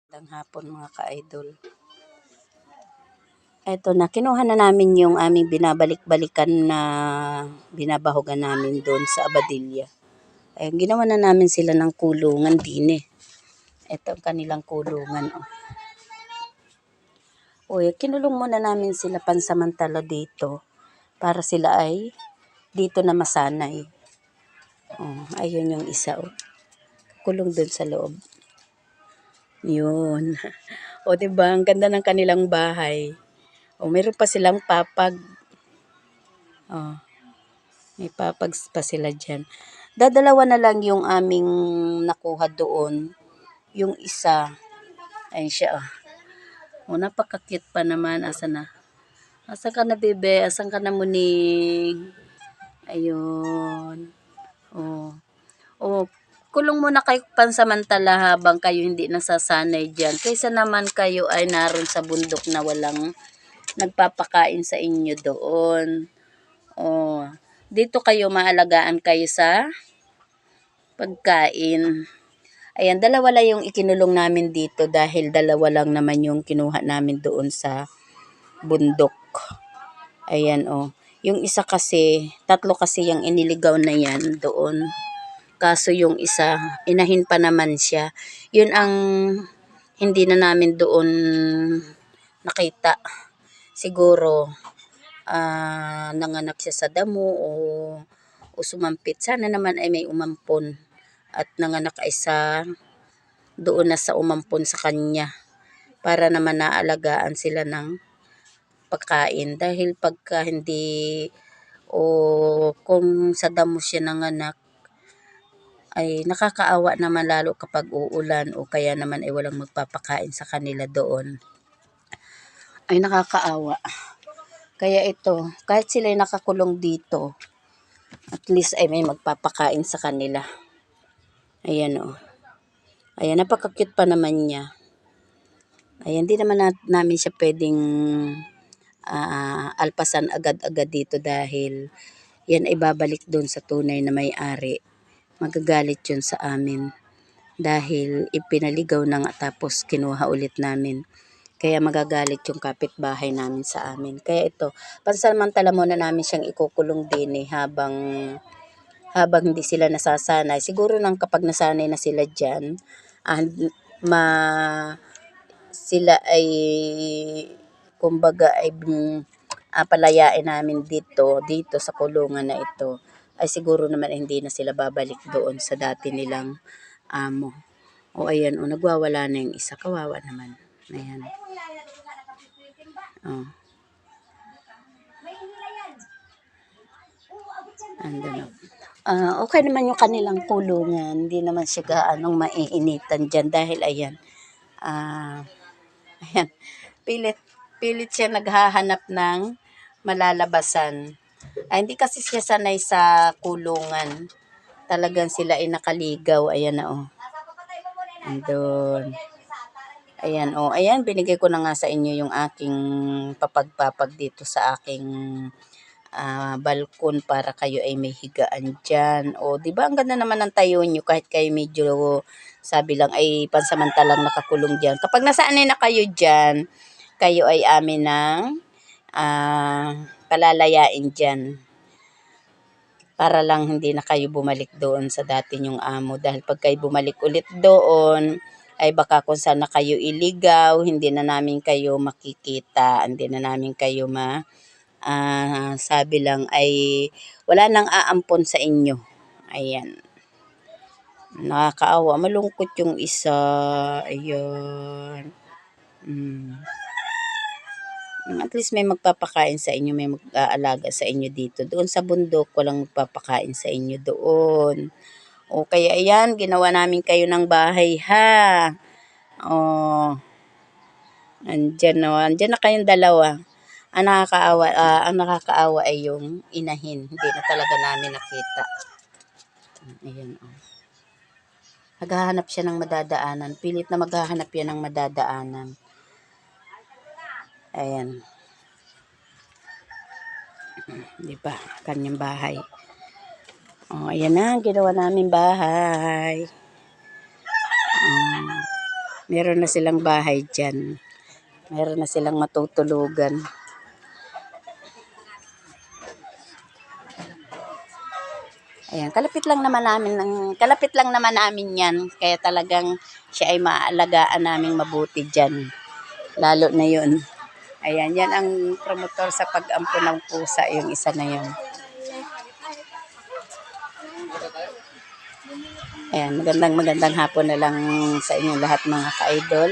Magandang hapon mga ka-idol. Eto na, kinuha na namin yung aming binabalik-balikan na binabahugan namin doon sa Abadilla. Ayun, ginawa na namin sila ng kulungan din eh. Ito ang kanilang kulungan. Kinulong muna namin sila pansamantala dito para sila ay dito na masanay. Ayun yung isa. Kulong doon sa loob. Yun. Diba? Ang ganda ng kanilang bahay. Meron pa silang papag. May papag pa sila dyan. Dadalawa na lang yung aming nakuha doon. Yung isa. Ayun siya. Napaka-cute pa naman. Asan na? Asan ka na, bebe? Asan ka na, muning? Ayun. Kulong muna kayo pansamantala habang kayo hindi nasasanay dyan. Kaysa naman kayo ay naroon sa bundok na walang nagpapakain sa inyo doon. Dito kayo maalagaan kayo sa pagkain. Ayan, dalawa lang yung ikinulong namin dito dahil dalawa lang naman yung kinuha namin doon sa bundok. Ayan Yung isa kasi, tatlo kasi yung iniligaw na yan doon. Kaso yung isa, inahin pa naman siya. Yun ang hindi na namin doon nakita. Siguro, nanganak siya sa damo o sumampit. Sana naman ay may umampon at nanganak ay doon na sa umampon sa kanya para naman naalagaan sila ng pagkain. Dahil pagka hindi kung sa damo siya nanganak, ay nakakaawa naman lalo kapag uulan o kaya naman ay walang magpapakain sa kanila doon. Ay nakakaawa. Kaya ito, kahit sila ay nakakulong dito, at least ay may magpapakain sa kanila. Ayan Ayan, napaka-cute pa naman niya. Ayan, di naman namin siya pwedeng alpasan agad-agad dito dahil yan ay babalik doon sa tunay na may-ari. Magagalit yun sa amin dahil ipinaligaw na nga tapos kinuha ulit namin. Kaya magagalit yung kapitbahay namin sa amin. Kaya ito, pansamantala muna namin siyang ikukulong din habang hindi sila nasasanay. Siguro nang kapag nasanay na sila dyan, sila ay kumbaga ay palayain namin dito sa kulungan na ito. Ay siguro naman hindi na sila babalik doon sa dati nilang amo. Ayan nagwawala na yung isa. Kawawa naman. Ayan. Andun okay naman yung kanilang kulungan. Hindi naman siya gaanong maiinitan dyan dahil ayan. Ayan. Pilit siya naghahanap ng malalabasan. Hindi kasi siya sanay sa kulungan. Talagang sila ay nakaligaw. Ayan na Andun. Ayan ayan, binigay ko na nga sa inyo yung aking papag dito sa aking balkon para kayo ay may higaan dyan. Di ba ang ganda naman ng tayo nyo kahit kayo medyo sabi lang ay pansamantalang nakakulong dyan. Kapag nasanay na kayo dyan, kayo ay amin ng palalayain dyan. Para lang hindi na kayo bumalik doon sa dati nyong amo. Dahil pag kayo bumalik ulit doon, ay baka kung saan na kayo iligaw, hindi na namin kayo makikita, hindi na namin kayo sabi lang ay wala nang aampon sa inyo. Ayan. Nakakaawa. Malungkot yung isa. Ayan. At least may magpapakain sa inyo, may mag-aalaga sa inyo dito. Doon sa bundok, walang magpapakain sa inyo doon. Kaya ayan, ginawa namin kayo ng bahay ha. Andyan na kayong dalawa. Ang nakakaawa ay yung inahin. Hindi na talaga namin nakita. Ayan Naghahanap siya ng madadaanan. Pilit na maghahanap yan ng madadaanan. Ayan. Diba? Kanyang bahay. Ayan na. Ginawa namin bahay. Meron na silang bahay dyan. Meron na silang matutulugan. Ayan, kalapit lang naman namin 'yan. Kaya talagang siya ay maaalagaan naming mabuti diyan. Lalo na 'yun. Ayan, 'yan ang promotor sa pag-ampon ng pusa, yung isa na 'yun. Ayan, magandang hapon na lang sa inyo lahat mga ka-idol.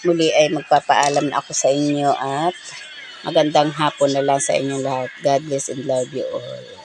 Muli ay magpapaalam na ako sa inyo at magandang hapon na lang sa inyo lahat. God bless and love you all.